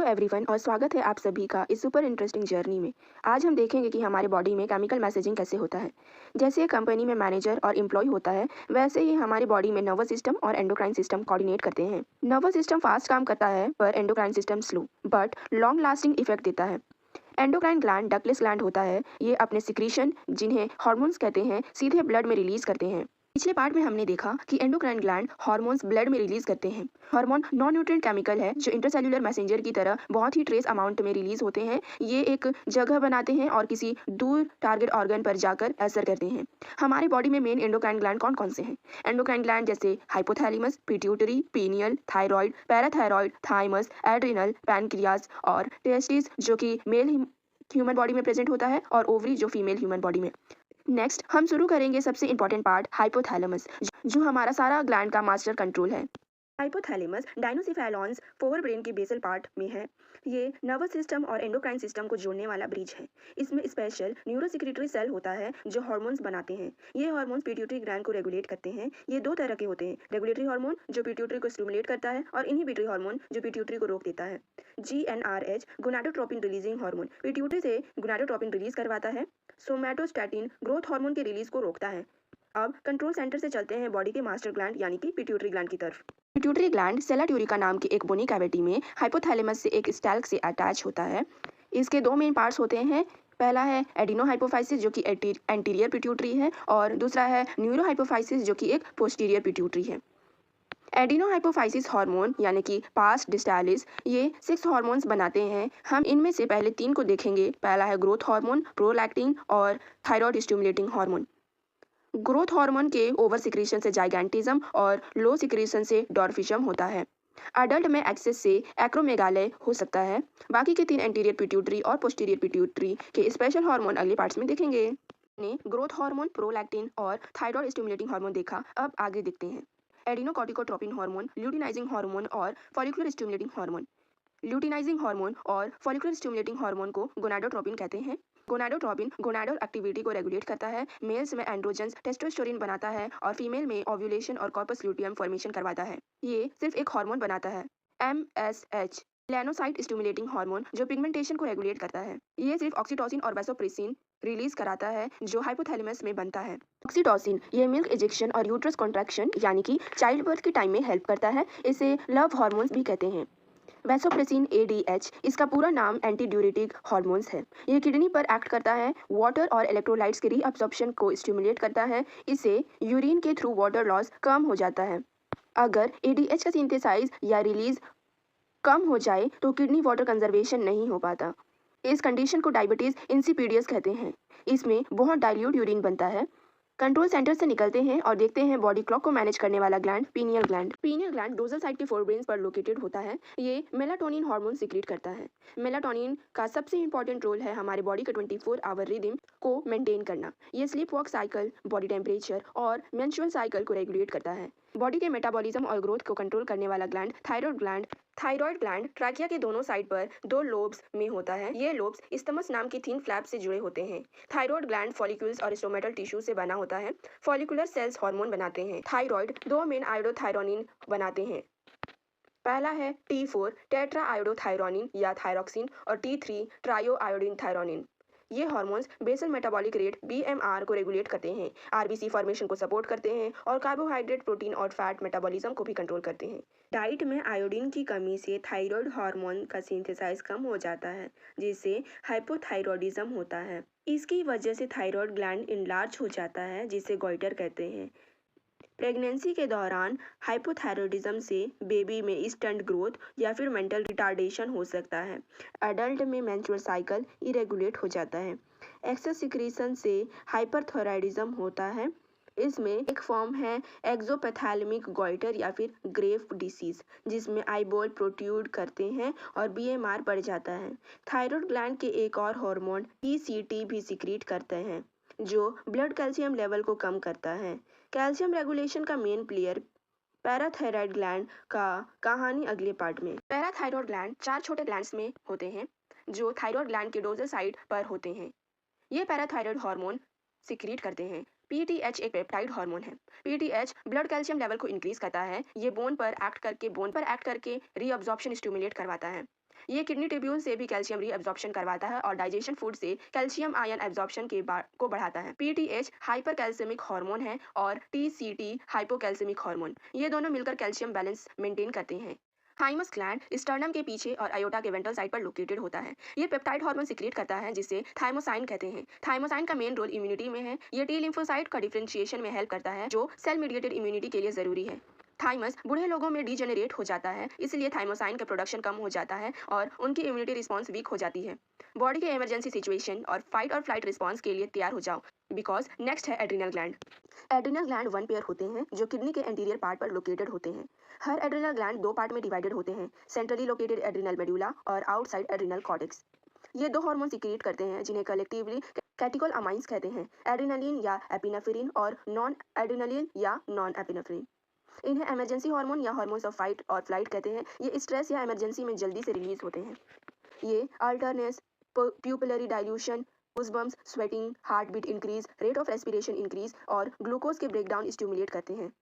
Everyone और स्वागत है आप सभी का इस सुपर इंटरेस्टिंग जर्नी में। आज हम देखेंगे कि हमारे बॉडी में केमिकल मैसेजिंग कैसे होता है। जैसे एक कंपनी में मैनेजर और एम्प्लॉय होता है, वैसे ही हमारी बॉडी में नर्वस सिस्टम और एंडोक्राइन सिस्टम कोऑर्डिनेट करते हैं। नर्वस सिस्टम फास्ट काम करता है पर endocrine system slow but long lasting effect देता है। एंडोक्राइन ग्लैंड डकलेस ग्लैंड होता है। ये अपने सिक्रीशन, जिन्हें हार्मोन्स कहते हैं, सीधे ब्लड में रिलीज करते हैं। पिछले पार्ट में हमने देखा कि एंडोक्राइन ग्लैंड हार्मोन्स ब्लड में रिलीज करते हैं। हार्मोन नॉन न्यूट्रिएंट केमिकल है जो इंटरसेल्युलर मैसेंजर की तरह बहुत ही ट्रेस अमाउंट में रिलीज होते हैं। ये एक जगह बनाते हैं और किसी दूर टारगेट ऑर्गन पर जाकर असर करते हैं। हमारी बॉडी में मेन एंडोक्राइन ग्लैंड कौन कौन से हैं? एंडोक्राइन ग्लैंड जैसे hypothalamus, pituitary, pineal, thyroid, parathyroid, thymus, adrenal, pancreas और टेस्टिस जो कि मेल ह्यूमन बॉडी में प्रेजेंट होता है, और ओवरी जो फीमेल ह्यूमन बॉडी में। नेक्स्ट हम शुरू करेंगे सबसे इंपॉर्टेंट पार्ट हाइपोथैलेमस, जो हमारा सारा ग्लैंड का मास्टर कंट्रोल है। हाइपोथैलेमस डाइनोसिफेलॉन्स फोर ब्रेन के बेसल पार्ट में है। ये नर्वस सिस्टम और एंडोक्राइन सिस्टम को जोड़ने वाला ब्रिज है। इसमें स्पेशल न्यूरोसिक्रेटरी सेल होता है जो हार्मोन्स बनाते हैं। ये हार्मोन्स पिट्यूटरी ग्लैंड को रेगुलेट करते हैं। ये दो तरह के होते हैं, रेगुलेटरी हार्मोन जो पिट्यूटरी को स्टिमुलेट करता है और इनहिबिटरी हार्मोन जो पिट्यूटरी को रोक देता है। GnRH gonadotropin releasing hormone pituitary से गोनाडोट्रोपिन रिलीज करवाता है। सोमैटोस्टैटिन ग्रोथ हार्मोन के रिलीज को रोकता है। अब कंट्रोल सेंटर से चलते हैं बॉडी के मास्टर ग्लैंड यानी कि पिट्यूटरी ग्लैंड की तरफ। पिट्यूटरी ग्लैंड सेला ट्यूरिका नाम के एक बोनी कैविटी में हाइपोथैलेमस से एक स्टैल्क से अटैच होता है। इसके दो मेन पार्ट्स होते हैं। पहला है एडिनोहाइपोफाइसिस जो कि एंटीरियर पिट्यूटरी है, और दूसरा है न्यूरोहाइपोफाइसिस जो कि एक पोस्टीरियर पिट्यूटरी है। एडिनोहाइपोफाइसिस हार्मोन यानी कि पास डिस्टालिस ये 6 हार्मोन्स बनाते हैं। हम इनमें से पहले 3 को देखेंगे। पहला है ग्रोथ हार्मोन, प्रोलैक्टिन और thyroid stimulating hormone. Growth hormone के ओवर सिक्रीशन से जाइगैंटिज्म और लो सिक्रीशन से डॉर्फिज्म होता है। अडल्ट में एक्सेस से एक्रोमेगाले हो सकता है। बाकी के 3 एंटीरियर पिट्यूटरी और पोस्टीरियर पिट्यूटरी के स्पेशल हार्मोन अगले पार्ट्स में देखेंगे। ने ग्रोथ हार्मोन, प्रोलैक्टिन और थायराइड स्टिमुलेटिंग हार्मोन देखा, अब आगे देखते हैं। एडिनोकॉर्टिकोट्रोपिन हार्मोन, ल्यूटिनाइजिंग हार्मोन और follicular stimulating hormone. Luteinizing hormone और फॉलिकुलर स्टिमुलेटिंग हार्मोन को गोनाडोट्रोपिन कहते हैं। गोनाडोट्रोपिन गोनाडल एक्टिविटी को रेगुलेट करता है। मेल्स में एंड्रोजन्स टेस्टोस्टेरोन बनाता है और फीमेल में ओव्यूलेशन और कॉर्पस ल्यूटियम फॉर्मेशन करवाता है। ये सिर्फ एक हार्मोन बनाता है, MSH मेलानोसाइट स्टिमुलेटिंग हार्मोन, जो पिगमेंटेशन को रेगुलेट करता है। ये सिर्फ ऑक्सीटोसिन और वैसोप्रेसिन रिलीज कराता है जो हाइपोथैलेमस में बनता है। ऑक्सीटोसिन ये मिल्क इजेक्शन और यूट्रस कॉन्ट्रैक्शन यानी कि चाइल्ड बर्थ के टाइम में हेल्प करता है। इसे लव हार्मोन्स भी कहते हैं। वैसोप्रेसिन ADH इसका पूरा नाम एंटी ड्यूरेटिक हार्मोन्स है। ये किडनी पर एक्ट करता है, वाटर और इलेक्ट्रोलाइट्स के रीअब्सॉर्प्शन को स्टिमुलेट करता है। इससे यूरिन के थ्रू वाटर लॉस कम हो जाता है। अगर ADH का सिंथेसाइज या रिलीज कम हो जाए तो किडनी वाटर कंजर्वेशन नहीं हो पाता। इस कंडीशन को डायबिटीज इंसिपिडियस कहते हैं। इसमें बहुत डाइल्यूट यूरिन बनता है। कंट्रोल सेंटर से निकलते हैं और देखते हैं बॉडी क्लॉक को मैनेज करने वाला gland pineal gland. Pineal gland dorsal side के फोरब्रेन्स पर लोकेटेड होता है। ये मेलाटोनिन हार्मोन सीक्रेट करता है। मेलाटोनिन का सबसे इंपॉर्टेंट रोल है हमारे बॉडी का 24 आवर रिदम को मेंटेन करना। ये sleep walk cycle, body temperature और मेंस्ट्रुअल साइकिल को रेगुलेट करता है। बॉडी के मेटाबॉलिज्म और ग्रोथ को कंट्रोल करने वाला ग्लैंड थायराइड ग्लैंड ट्रैकिया के दोनों साइड पर 2 लोब्स में होता है। ये लोब्स इस्थमस नाम की थिन फ्लैप से जुड़े होते हैं। थायराइड ग्लैंड फॉलिक्यूल्स और स्टोमेटल टिश्यू से बना होता है। फॉलिकुलर सेल्स हार्मोन बनाते हैं। थायराइड 2 मेन आयोडोथायरोनिन बनाते हैं। पहला है T4 टेट्रा आयोडोथायरोनिन या थायरोक्सिन और T3 ट्रायो आयोडीन थायरोनिन। ये hormones basal metabolic rate BMR को रेगुलेट करते हैं, RBC फॉर्मेशन को सपोर्ट करते हैं और कार्बोहाइड्रेट, प्रोटीन और फैट मेटाबॉलिज्म को भी कंट्रोल करते हैं। डाइट में आयोडीन की कमी से थायराइड हार्मोन का सिंथेसाइज कम हो जाता है, जिससे हाइपोथायरॉयडिज्म होता है। इसकी वजह से थायराइड ग्लैंड इनलार्ज हो जाता है, जिसे गॉइटर कहते हैं। प्रेगनेंसी के दौरान हाइपोथायरॉयडिज्म से बेबी में स्टंट ग्रोथ या फिर मेंटल रिटार्डेशन हो सकता है। एडल्ट में मेंस्ट्रुअल साइकिल इरेगुलेट हो जाता है। एक्सेस सिक्रीशन से हाइपरथायरॉयडिज्म होता है। इसमें एक फॉर्म है एक्सोपैथैलेमिक गॉइटर या फिर ग्रेव डिसीज, जिसमें आईबॉल प्रोट्रूड करते हैं और BMR बढ़ जाता है। थायराइड ग्लैंड के एक और हार्मोन TCT भी सिक्रीट करते हैं, जो ब्लड कैल्शियम लेवल को कम करता है। कैल्शियम रेगुलेशन का मेन प्लेयर पैराथायरॉयड ग्लैंड का कहानी अगले पार्ट में। पैराथायरॉयड ग्लैंड 4 छोटे ग्लैंड्स में होते हैं जो थायरॉयड ग्लैंड के डोर्सल साइड पर होते हैं। ये पैराथायरॉयड हार्मोन सिक्रीट करते हैं। PTH एक पेप्टाइड हार्मोन है। PTH ब्लड कैल्शियम लेवल को इंक्रीज करता है। ये बोन पर एक्ट करके रीअब्जॉर्प्शन स्टिमुलेट करवाता है। ये किडनी ट्यूब्यूल से भी कैल्शियम रीअब्जॉर्प्शन करवाता है और डाइजेशन फूड से कैल्शियम आयन एब्जॉर्प्शन को बढ़ाता है। पीटीएच हाइपर कैल्सियमिक हार्मोन है और टीसीटी हाइपोकैल्सियमिक हार्मोन, ये दोनों मिलकर कैल्शियम बैलेंस मेंटेन करते हैं। थाइमस ग्लैंड स्टर्नम के पीछे और अयोटा के वेंट्रल साइड पर लोकेटेड होता है। ये पेप्टाइड हार्मोन सिक्रिएट करता है जिसे थाइमोसाइन कहते हैं। थाइमोसाइन का मेन रोल इम्यूनिटी में है। ये टी लिम्फोसाइट का डिफरेंशिएशन में हेल्प करता है जो सेल मीडिएटेड इम्यूनिटी के लिए जरूरी है। थाइमस बूढ़े लोगों में डिजेनरेट हो जाता है, इसलिए थाइमोसाइन का प्रोडक्शन कम हो जाता है और उनकी इम्यूनिटी रिस्पांस वीक हो जाती है। बॉडी के इमरजेंसी सिचुएशन और फाइट और फ्लाइट रिस्पांस के लिए तैयार हो जाओ। बिकॉज नेक्स्ट है adrenal gland. Adrenal gland one pair होते हैं जो किडनी के एंटीरियर पार्ट पर लोकेटेड होते हैं। हर एड्रिनल ग्लैंड दो पार्ट में डिवाइडेड होते हैं, सेंट्रली लोकेटेड एड्रिनल मेडुला और आउटसाइड एड्रिनल कॉर्टेक्स। ये दो हार्मोन सिक्रिएट करते हैं जिन्हें कलेक्टिवली कैटेकोलामाइंस कहते हैं, एड्रिनलिन या एपिनेफ्रिन और नॉन एड्रिनलिन या नॉन एपिनेफ्रिन। इन्हें इमरजेंसी हार्मोन या हार्मोन्स ऑफ फाइट और फ्लाइट कहते हैं। ये स्ट्रेस या इमरजेंसी में जल्दी से रिलीज होते हैं। ये alertness, pupillary dilation, goosebumps, sweating, heart beat increase, rate of respiration increase और ग्लूकोज के ब्रेकडाउन स्टिमुलेट करते हैं।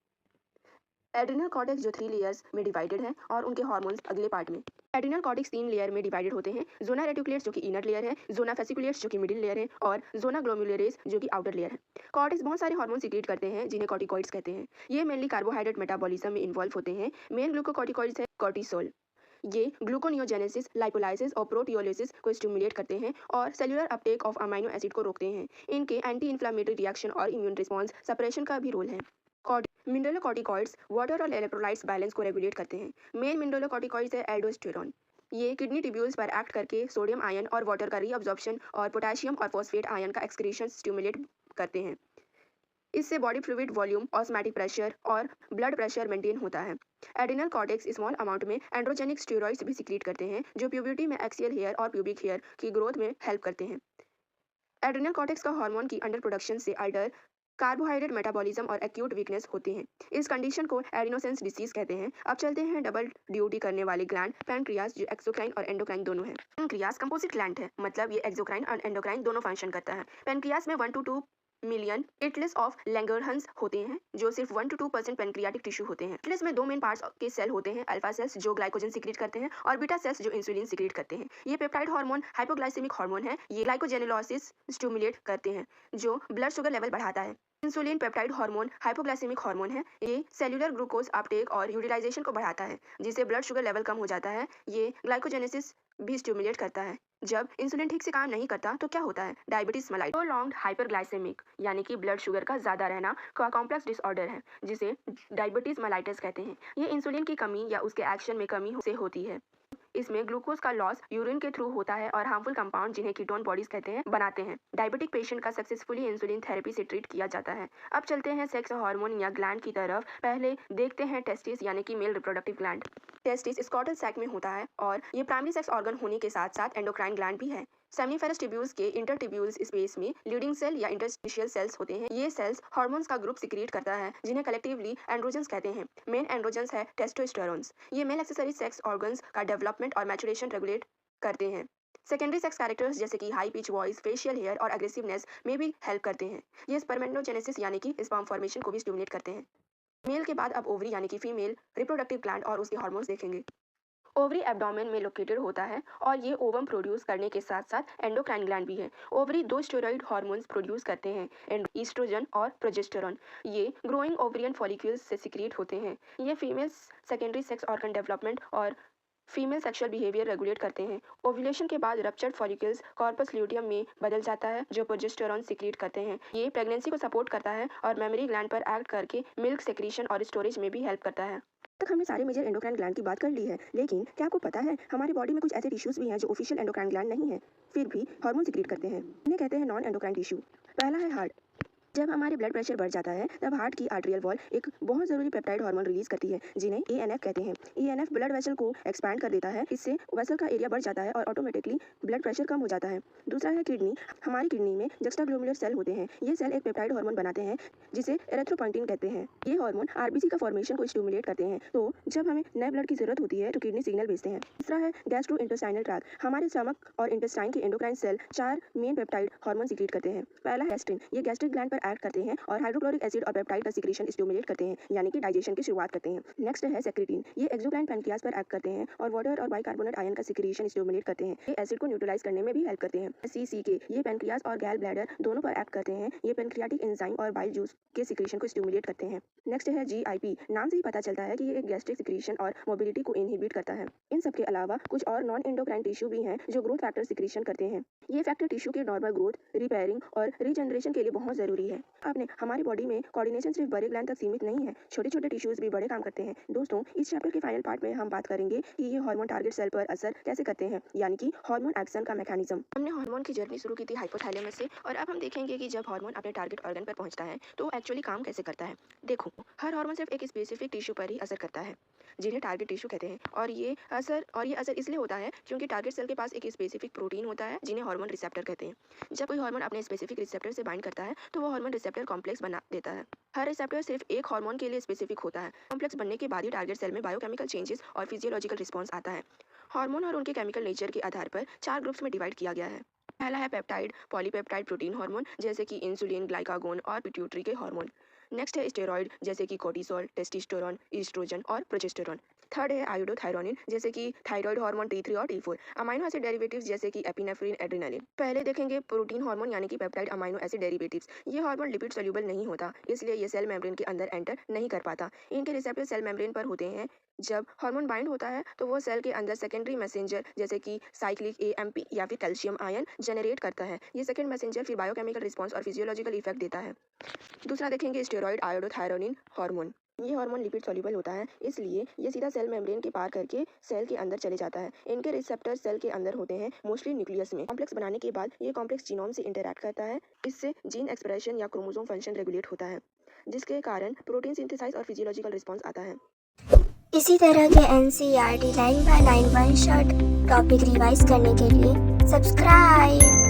एड्रिनल कॉर्टेक्स जो 3 लेयर्स में डिवाइडेड है और उनके हार्मोन्स अगले पार्ट में। एड्रिनल कॉर्टेक्स 3 लेयर में डिवाइडेड होते हैं, जोना रेटिकुलेट्स जो कि इनर लेयर है, जोना फेसिकुलेट्स जो कि मिडिल लेयर है और जोना ग्लोमेरुलस जो कि आउटर लेयर है। कॉर्टेक्स बहुत सारे हार्मोन सिक्रिएट करते हैं जिन्हें कॉर्टिकॉइड्स कहते हैं। ये मेनली कार्बोहाइड्रेट मेटाबॉलिज्म में इन्वॉल्व होते हैं। मेन ग्लूकोकॉर्टिकॉइड्स है कॉर्टिसोल। ये ग्लूकोनियोजेनेसिस, लाइपोलाइसिस और प्रोटियोलिसिस को स्टिमुलेट करते हैं और cellular Uptake of amino acid को रोकते हैं। इनके एंटी इन्फ्लामेटरी रिएक्शन और इम्यून रिस्पॉन्स सप्रेशन का भी रोल है। मिनरलोकॉर्टिकॉइड्स वाटर और इलेक्ट्रोलाइट्स बैलेंस को रेगुलेट करते हैं। मेन मिनरलोकॉर्टिकॉइड्स है एल्डोस्टेरोन। ये किडनी ट्यूब्यूल्स पर एक्ट करके सोडियम आयन और वाटर का रीअब्जॉर्प्शन और पोटेशियम और फॉस्फेट आयन का एक्सक्रीशन स्टिमुलेट करते हैं। इससे बॉडी फ्लूइड वॉल्यूम, ऑस्मैटिक प्रेशर और ब्लड प्रेशर मेंटेन होता है। एड्रिनल कॉर्टेक्स स्मॉल अमाउंट में एंड्रोजेनिक स्टेरॉइड्स भी सिक्रिएट करते हैं जो प्यूबर्टी में एक्सियल हेयर और प्यूबिक हेयर की ग्रोथ में हेल्प करते हैं। एड्रिनल कॉर्टेक्स का हार्मोन की अंडर प्रोडक्शन से अल्टर कार्बोहाइड्रेट मेटाबॉलिज्म और एक्यूट वीकनेस होती है। इस कंडीशन को एडिनोसेंस डिसीज कहते हैं। अब चलते हैं डबल ड्यूटी करने वाले ग्लैंड पैनक्रियास जो एक्सोक्राइन और एंडोक्राइन दोनों है। पैनक्रियास कंपोजिट ग्लैंड है, मतलब ये एक्सोक्राइन और एंडोक्राइन दोनों फंक्शन करता है। पैनक्रियास में 1 to 2 मिलियन इटलेस ऑफ लैंगरहंस होते हैं जो सिर्फ 1 to 2% पैनक्रियाटिक टिश्यू होते हैं। इटलेस में 2 मेन पार्ट्स के सेल होते हैं, अल्फा सेल्स जो ग्लाइकोजन सिक्रिएट करते हैं और बीटा सेल्स जो इंसुलिन सिक्रिएट करते हैं। ये पेप्टाइड हार्मोन हाइपोग्लाइसेमिक हार्मोन है। ये ग्लाइकोजेनेलोसिस स्टिमुलेट करते हैं जो ब्लड शुगर लेवल बढ़ाता है। Insulin peptide hormone hypoglycemic hormone है। ये सेल्यूलर ग्लूकोज अपटेक और यूटिलाइजेशन को बढ़ाता है जिससे ब्लड शुगर लेवल कम हो जाता है। ये ग्लाइकोजेनेसिस भी स्टिमुलेट करता है। जब इंसुलिन ठीक से काम नहीं करता तो क्या होता है? Diabetes mellitus. प्रोलॉन्ग्ड हाइपरग्लाइसेमिक यानी कि ब्लड शुगर का ज़्यादा रहना का कॉम्प्लेक्स डिसऑर्डर है जिसे डायबिटीज मेलाइटस कहते हैं। ये इंसुलिन की कमी या उसके एक्शन में कमी से होती है। इसमें ग्लूकोज का लॉस यूरिन के थ्रू होता है और हार्मफुल कंपाउंड जिन्हें कीटोन बॉडीज कहते हैं बनाते हैं। डायबिटिक पेशेंट का सक्सेसफुली इंसुलिन थेरेपी से ट्रीट किया जाता है। अब चलते हैं सेक्स हार्मोन या ग्लैंड की तरफ। पहले देखते हैं टेस्टिस यानी कि male reproductive gland. Testis scrotal sac में होता है और ये प्राइमरी सेक्स ऑर्गन होने के साथ साथ एंडोक्राइन ग्लैंड भी है। सेमिनिफेरस ट्यूब्यूल्स के इंटरट्यूब्यूल्स स्पेस में लीडिंग सेल या इंटरस्टिशियल सेल्स होते हैं। ये सेल्स हार्मोन्स का ग्रुप सिक्रिएट करता है जिन्हें कलेक्टिवली एंड्रोजन्स कहते हैं। मेन एंड्रोजन्स है टेस्टोस्टेरोन्स। ये मेल एक्सेसरी सेक्स ऑर्गन्स का डेवलपमेंट और मैचुरेशन रेगुलेट करते हैं। सेकेंडरी सेक्स कैरेक्टर्स जैसे कि high pitch voice, facial hair और एग्रेसिवनेस में भी हेल्प करते हैं। ये स्पर्मेटोजेनेसिस यानी कि स्पर्म फॉर्मेशन को भी स्टिमुलेट करते हैं। मेल के बाद अब ओवरी यानी कि फीमेल रिप्रोडक्टिव ग्लैंड और उसके हार्मोन्स देखेंगे। ओवरी एब्डोमेन में लोकेटेड होता है और ये ओवम प्रोड्यूस करने के साथ साथ एंडोक्राइन ग्लैंड भी है। ओवरी 2 स्टेरॉइड हार्मोन्स प्रोड्यूस करते हैं, ईस्ट्रोजन और प्रोजेस्टेरॉन। ये ग्रोइंग ओवरियन फॉलिक्यूल्स से सिक्रिएट होते हैं। ये female secondary sex organ development और फीमेल सेक्सुअल बिहेवियर रेगुलेट करते हैं। ओव्यूलेशन के बाद रप्चर्ड फॉलिकल्स कॉर्पस ल्यूटियम में बदल जाता है जो प्रोजेस्टेरॉन सिक्रिएट करते हैं। ये प्रेगनेंसी को सपोर्ट करता है और मेमोरी ग्लैंड पर एक्ट करके मिल्क सेक्रीशन और स्टोरेज में भी हेल्प करता है। तक हमने सारे मेजर एंडोक्राइन ग्लैंड की बात कर ली है, लेकिन क्या आपको पता है हमारी बॉडी में कुछ ऐसे टिश्यूज भी हैं जो ऑफिशियल एंडोक्राइन ग्लैंड नहीं है फिर भी हार्मोन सिक्रिएट करते हैं। इन्हें कहते हैं नॉन एंडोक्राइन टिश्यू। पहला है हार्ट। जब हमारे ब्लड प्रेशर बढ़ जाता है तब हार्ट की आर्टरियल वॉल एक बहुत ज़रूरी पेप्टाइड हार्मोन रिलीज करती है जिन्हें एएनएफ कहते हैं। एएनएफ ब्लड वेसल को एक्सपैंड कर देता है, इससे वेसल का एरिया बढ़ जाता है और ऑटोमेटिकली ब्लड प्रेशर कम हो जाता है। दूसरा है किडनी। हमारी किडनी में जक्स्टाग्लोमेरुलर सेल होते हैं। ये सेल एक पेप्टाइड हार्मोन बनाते हैं जिसे एरिथ्रोपोइटिन कहते हैं। ये हार्मोन आरबीसी का फॉर्मेशन को स्टिमुलेट करते हैं, तो जब हमें नए ब्लड की जरूरत होती है तो किडनी सिग्नल भेजते हैं। तीसरा है गैस्ट्रोइंटेस्टाइनल ट्रैक्ट। हमारे स्टमक और इंटेस्टाइन के endocrine cell 4 main peptide hormone secrete करते हैं। पहला है गैस्ट्रिन। ये गैस्ट्रिक ग्लैंड पर एक्ट करते हैं और हाइड्रोक्लोरिक एसिड और पेप्टाइड का सिक्रीशन स्टिमुलेट करते हैं, यानी कि डाइजेशन की शुरुआत करते हैं। नेक्स्ट है सेक्रेटिन। ये एक्सोक्राइन पैनक्रियाज पर एक्ट करते हैं और वाटर और बाइकार्बोनेट आयन का सिक्रीशन स्टिमुलेट करते हैं। ये एसिड को न्यूट्रलाइज करने में भी हेल्प करते हैं। CCK, ये पैनक्रियाज और गैल ब्लैडर दोनों पर एक्ट करते हैं। ये पैनक्रियाटिक एंजाइम और बाइल जूस के सिक्रीशन को स्टिमुलेट करते हैं। नेक्स्ट है GIP। नाम से ही पता चलता है कि ये एक गैस्ट्रिक सिक्रीशन और मोबिलिटी को इनहिबिट करता है। इन सब के अलावा कुछ और नॉन एंडोक्राइन टिश्यू भी हैं जो ग्रोथ फैक्टर सिक्रीशन करते हैं। ये फैक्टर टिश्यू के नॉर्मल ग्रोथ, रिपेयरिंग और रीजनरेशन के लिए बहुत जरूरी है। आपने हमारी बॉडी में कोऑर्डिनेशन सिर्फ बड़े ग्लैंड तक सीमित नहीं है, छोटे छोटे टिश्यूज भी बड़े काम करते हैं। दोस्तों, इस चैप्टर के फाइनल पार्ट में हम बात करेंगे कि ये हार्मोन टारगेट सेल पर असर कैसे करते हैं, यानी कि हार्मोन एक्शन का मैकेनिज्म। हमने हार्मोन की जर्नी शुरू की थी हाइपोथैलेमस से, और अब हम देखेंगे कि जब हार्मोन अपने टारगेट ऑर्गन पर पहुंचता है तो एक्चुअली काम कैसे करता है। देखो, हर हार्मोन सिर्फ एक स्पेसिफिक टिश्यू पर ही असर करता है, जिन्हें टारगेट टिश्यू कहते हैं। और ये असर इसलिए होता है क्योंकि टारगेट सेल के पास एक स्पेसिफिक प्रोटीन होता है जिन्हें हार्मोन रिसेप्टर कहते हैं। जब कोई हार्मोन अपने स्पेसिफिक रिसेप्टर से बाइंड करता है तो वो हार्मोन रिसेप्टर कॉम्प्लेक्स बना देता है। हर रिसेप्टर सिर्फ एक हार्मोन के लिए स्पेसिफिक होता है। कॉम्प्लेक्स बनने के बाद ही टारगेट सेल में बायोकेमिकल चेंजेस और फिजियोलॉजिकल रिस्पॉन्स आता है। हार्मोन और उनके केमिकल नेचर के आधार पर 4 ग्रुप्स में डिवाइड किया गया है। पहला है पेप्टाइड, पॉलीपेप्टाइड प्रोटीन हार्मोन, जैसे कि इंसुलिन, ग्लाइकागोन और पिट्यूटरी के हार्मोन। नेक्स्ट है स्टेरॉइड, जैसे कि कोर्टिसोल, टेस्टोस्टेरोन, ईस्ट्रोजन और प्रोजेस्टेरोन। थर्ड है आयोडोथायरोनिन, जैसे कि थायराइड हार्मोन T3 और T4। अमाइनो एसिड डेरिवेटिव्स, जैसे कि एपिनेफ्रिन, एड्रेनालिन। पहले देखेंगे प्रोटीन हार्मोन, यानी कि पेप्टाइड अमाइनो एसिड डेरिवेटिव्स। ये हार्मोन लिपिड सोल्यूबल नहीं होता, इसलिए ये सेल मेम्ब्रेन के अंदर एंटर नहीं कर पाता। इनके रिसेप्टर सेल मेम्ब्रेन पर होते हैं। जब हार्मोन बाइंड होता है तो वो सेल के अंदर सेकेंडरी मैसेंजर, जैसे कि साइक्लिक AMP या फिर कैल्शियम आयन जनरेट करता है। ये सेकेंड मैसेंजर फिर बायोकेमिकल रिस्पॉन्स और फिजियोलॉजिकल इफेक्ट देता है। दूसरा देखेंगे स्टेरॉइड आयोडोथायरोनिन हार्मोन। ये हार्मोन लिपिड सॉल्युबल होता है, इसलिए ये सीधा सेल मेम्ब्रेन के पार करके सेल के अंदर चले जाता है। इनके रिसेप्टर सेल के अंदर होते हैं, मोस्टली न्यूक्लियस में। कॉम्प्लेक्स बनाने के बाद ये कॉम्प्लेक्स जीनोम से इंटरैक्ट करता है। इससे जीन एक्सप्रेशन या क्रोमोसोम फंक्शन रेगुलेट होता है, जिसके कारण प्रोटीन सिंथेसाइज और फिजियोलॉजिकल रिस्पॉन्स आता है। इसी तरह के NCERT line by line one shot topic revise करने के लिए सब्सक्राइब।